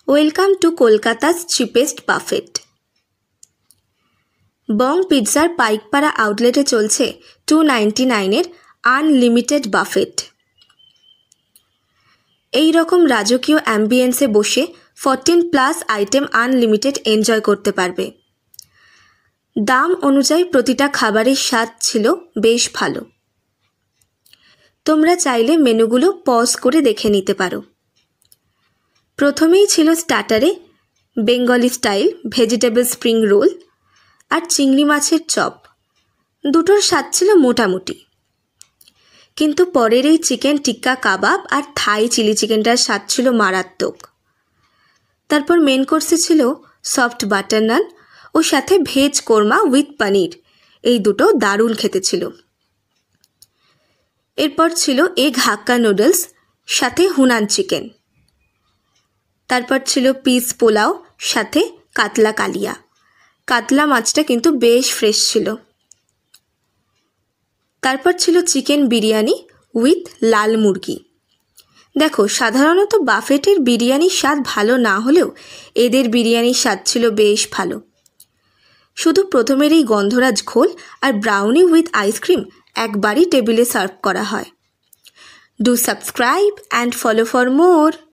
Welcome to Kolkata's cheapest buffet. Bong পিৎজার পাইকপাড়া আউটলেটে চলছে 299-এর আনলিমিটেড বাফেট। এই রকম রাজকীয় অ্যাম্বিয়েন্সে বসে 14+ আইটেম আনলিমিটেড এনজয় করতে পারবে। দাম অনুযায়ী প্রতিটা খাবারের স্বাদ ছিল বেশ ভালো। তোমরা চাইলে মেনুগুলো পজ করে দেখে নিতে পারো। প্রথমেই ছিল স্টার্টারে Bengali style vegetable spring roll আর চিংড়ি মাছের চপ। দুটোর স্বাদ ছিল মোটামুটি, কিন্তু পরের এই চিকেন টিক্কা কাবাব আর থাই চিলি চিকেনটার স্বাদ ছিল মারাত্মক। তারপর মেন কোর্সে ছিল সফট বাটার নান ও সাথে ভেজ কোরমা উইথ পনির। এই দুটো দারুণ খেতে ছিল। এরপর ছিল এগ হাক্কা নুডলস সাথে হুনান চিকেন। তারপর ছিল পিস পোলাও সাথে কাতলা কালিয়া। কাতলা মাছটা কিন্তু বেশ ফ্রেশ ছিল। তারপর ছিল চিকেন বিরিয়ানি উইথ লাল মুরগি। দেখো, সাধারণত বাফেটের বিরিয়ানির স্বাদ ভালো না হলেও এদের বিরিয়ানির স্বাদ ছিল বেশ ভালো। শুধু প্রথমের এই গন্ধরাজ ঘোল আর ব্রাউনি উইথ আইসক্রিম একবারই টেবিলে সার্ভ করা হয়। Do subscribe and follow for more.